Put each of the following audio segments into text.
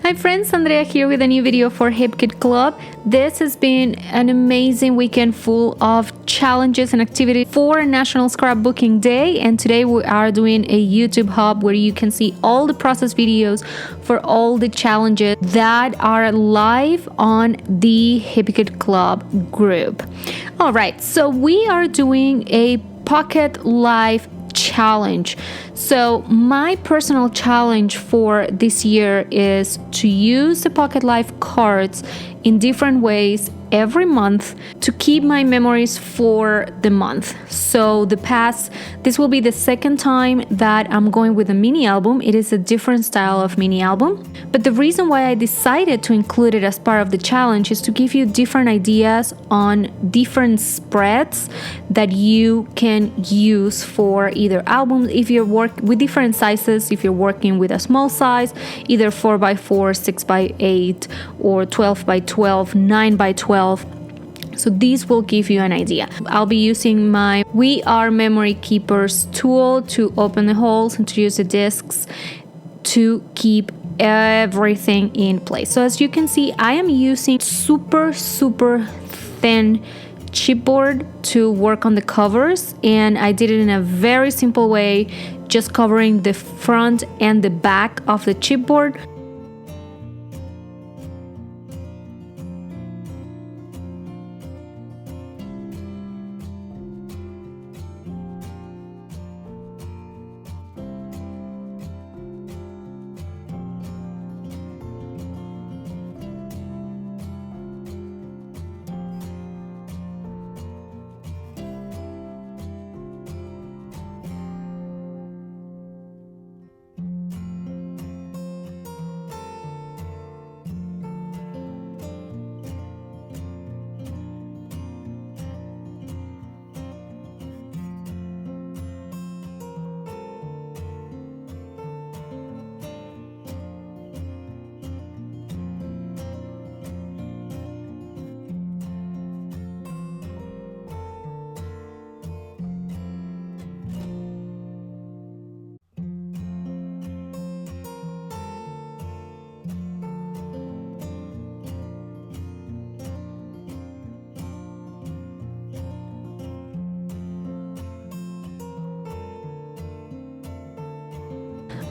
Hi friends, Andrea here with a new video for Hip Kid Club. This has been an amazing weekend full of challenges and activities for National Scrapbooking Day, and today we are doing a YouTube hub where you can see all the process videos for all the challenges that are live on the Hip Kid Club group. Alright, so we are doing a Pocket Life challenge. So my personal challenge for this year is to use the Pocket Life cards in different ways every month to keep my memories for the month. So this will be the second time that I'm going with a mini album. It is a different style of mini album, but the reason why I decided to include it as part of the challenge is to give you different ideas on different spreads that you can use for either albums if you're working with different sizes, if you're working with a small size, either 4x4, 6x8, or 12x12, 9x12. So these will give you an idea. I'll be using my We Are Memory Keepers tool to open the holes and to use the discs to keep everything in place. So as you can see, I am using super thin chipboard to work on the covers, and I did it in a very simple way, just covering the front and the back of the chipboard.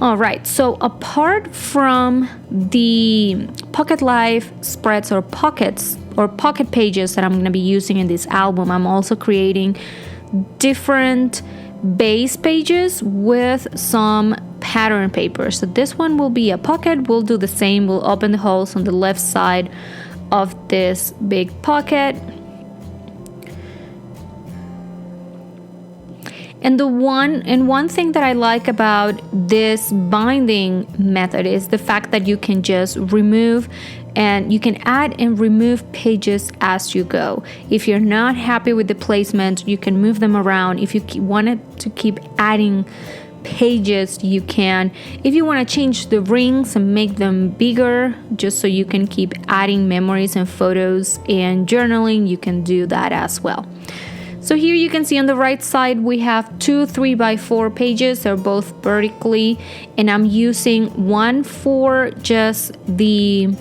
Alright, so apart from the Pocket Life spreads or pockets or pocket pages that I'm going to be using in this album, I'm also creating different base pages with some pattern paper. So this one will be a pocket. We'll do the same. We'll open the holes on the left side of this big pocket. And one thing that I like about this binding method is the fact that you can just remove and you can add and remove pages as you go. If you're not happy with the placement, you can move them around. If you wanted to keep adding pages, you can. If you want to change the rings and make them bigger, just so you can keep adding memories and photos and journaling, you can do that as well. So here you can see on the right side we have two 3x4 pages. They're both vertically, and I'm using one for just the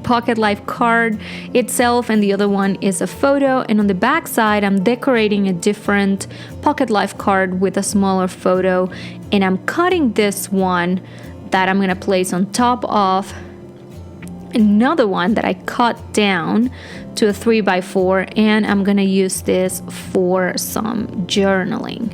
Pocket Life card itself, and the other one is a photo. And on the back side I'm decorating a different Pocket Life card with a smaller photo, and I'm cutting this one that I'm gonna place on top of another one that I cut down to a 3x4, and I'm gonna use this for some journaling.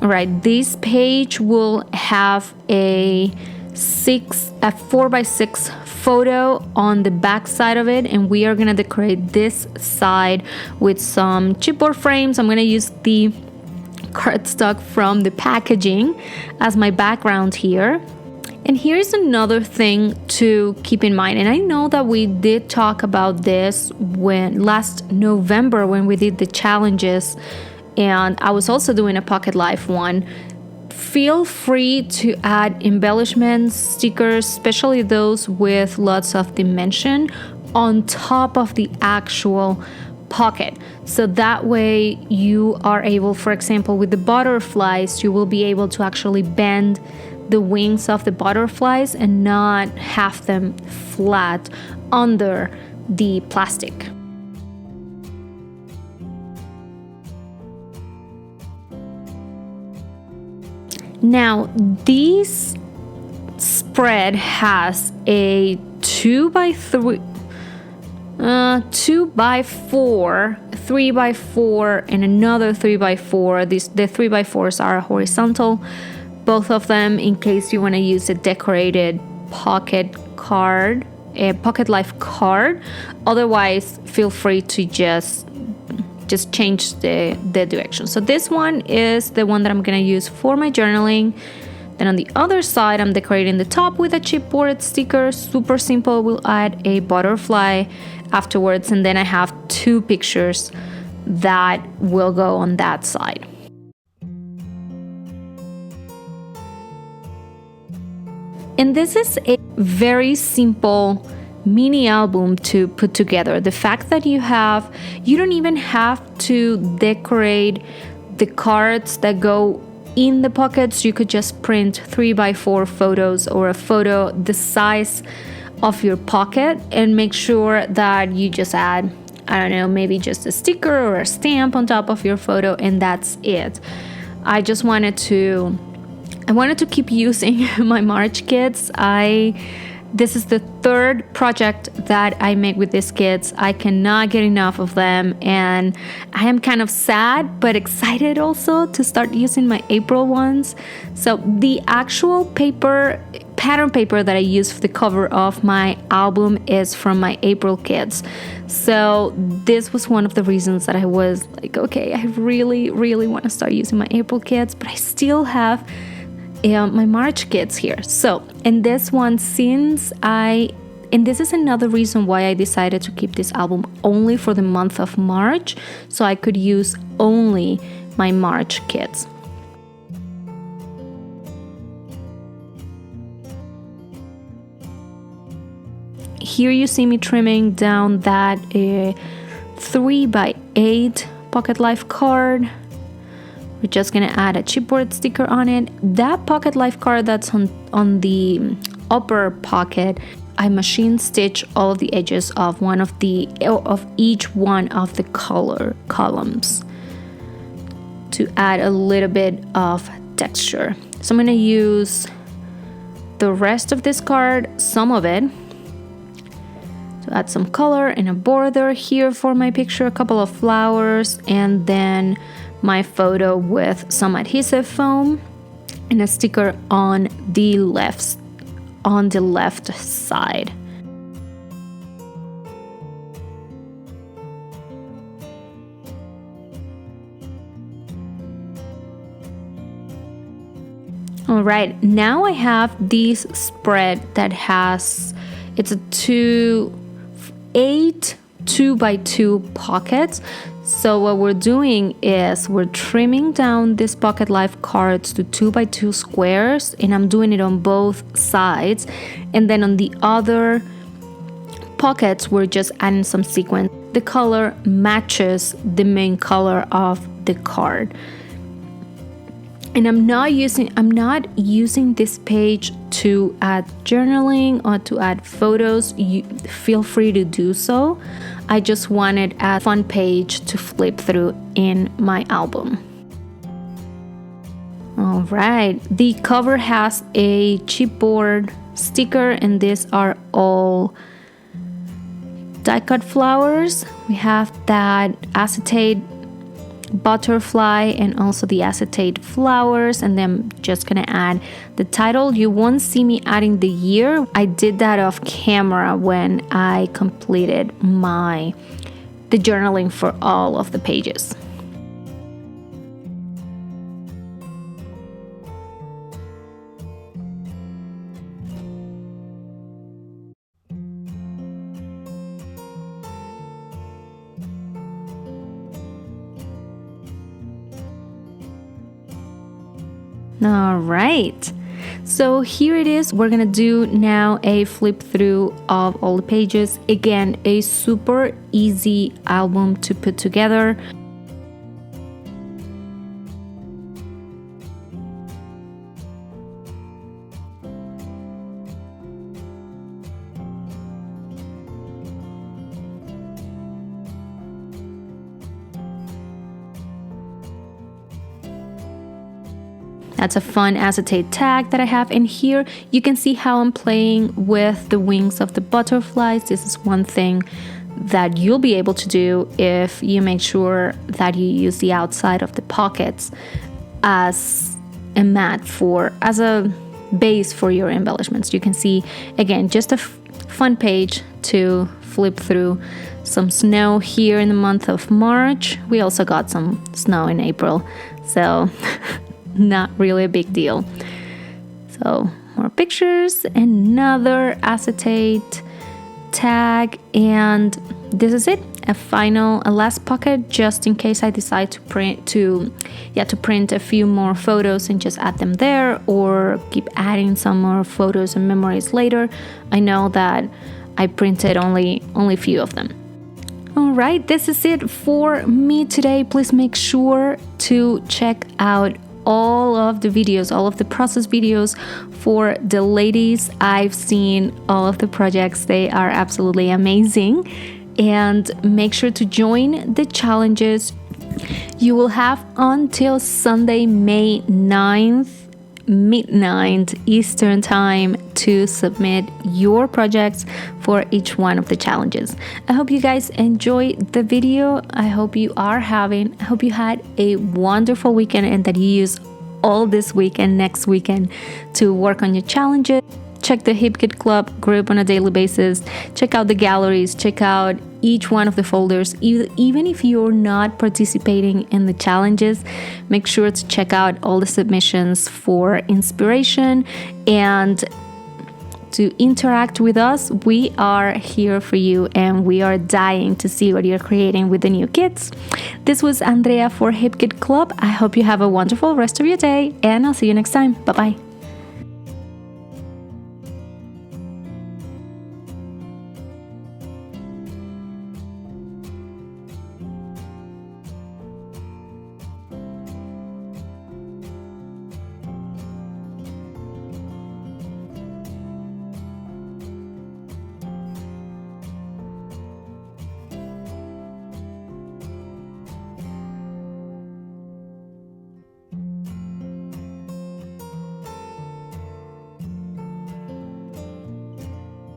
Alright, this page will have a 4x6 photo on the back side of it, and we are gonna decorate this side with some chipboard frames. I'm gonna use the cardstock from the packaging as my background here. And here's another thing to keep in mind, and I know that we did talk about this last November when we did the challenges, and I was also doing a Pocket Life one. Feel free to add embellishments, stickers, especially those with lots of dimension, on top of the actual pocket. So that way you are able, for example, with the butterflies, you will be able to actually bend the wings of the butterflies and not have them flat under the plastic. Now, this spread has a 2x3, 2x4, 3x4, and another 3x4. The 3x4s are horizontal, both of them, in case you want to use a decorated pocket card, a pocket life card. Otherwise, feel free to just change the direction. So this one is the one that I'm going to use for my journaling. Then on the other side, I'm decorating the top with a chipboard sticker. Super simple. We'll add a butterfly afterwards, and then I have 2 pictures that will go on that side. And this is a very simple mini album to put together. The fact that you don't even have to decorate the cards that go in the pockets. You could just print 3x4 photos or a photo the size of your pocket and make sure that you just add, I don't know, maybe just a sticker or a stamp on top of your photo, and that's it. I wanted to keep using my March kits. This is the 3rd project that I make with these kits. I cannot get enough of them, and I am kind of sad but excited also to start using my April ones. So the actual pattern paper that I use for the cover of my album is from my April kits. So this was one of the reasons that I was like, okay, I really, really want to start using my April kits, but I still have my March kits here. So, and this one, and this is another reason why I decided to keep this album only for the month of March, so I could use only my March kits. Here you see me trimming down that 3x8 pocket life card. We're just gonna add a chipboard sticker on it. That pocket life card that's on the upper pocket, I machine stitch all of the edges of each one of the color columns to add a little bit of texture. So I'm gonna use the rest of this card, some of it, to add some color and a border here for my picture, a couple of flowers, and then my photo with some adhesive foam and a sticker on the left side. All right, now I have this spread that it's a 8 2x2 pockets. So what we're doing is we're trimming down this pocket life cards to 2x2 squares, and I'm doing it on both sides. And then on the other pockets, we're just adding some sequins. The color matches the main color of the card. And I'm not using this page to add journaling or to add photos. You feel free to do so. I just wanted a fun page to flip through in my album. All right, the cover has a chipboard sticker, and these are all die cut flowers. We have that acetate butterfly and also the acetate flowers, and then I'm just gonna add the title. You won't see me adding the year. I did that off camera when I completed the journaling for all of the pages. All right. So here it is. We're gonna do now a flip through of all the pages. Again, a super easy album to put together. That's a fun acetate tag that I have in here. You can see how I'm playing with the wings of the butterflies. This is one thing that you'll be able to do if you make sure that you use the outside of the pockets as a mat as a base for your embellishments. You can see, again, just a fun page to flip through. Some snow here in the month of March. We also got some snow in April, so not really a big deal. So more pictures, another acetate tag, and this is it. A last pocket just in case I decide to print a few more photos and just add them there, or keep adding some more photos and memories later. I know that I printed only a few of them. All right, this is it for me today. Please make sure to check out all of the videos, all of the process videos for the ladies. I've seen all of the projects. They are absolutely amazing. And make sure to join the challenges. You will have until Sunday, May 9th, midnight Eastern time to submit your projects for each one of the challenges. I hope you guys enjoyed the video. I hope you had a wonderful weekend and that you use all this week and next weekend to work on your challenges. Check the Hip Kit Club group on a daily basis. Check out the galleries. Check out each one of the folders. Even if you're not participating in the challenges, make sure to check out all the submissions for inspiration and to interact with us. We are here for you and we are dying to see what you're creating with the new kits. This was Andrea for Hip Kit Club. I hope you have a wonderful rest of your day and I'll see you next time. Bye-bye.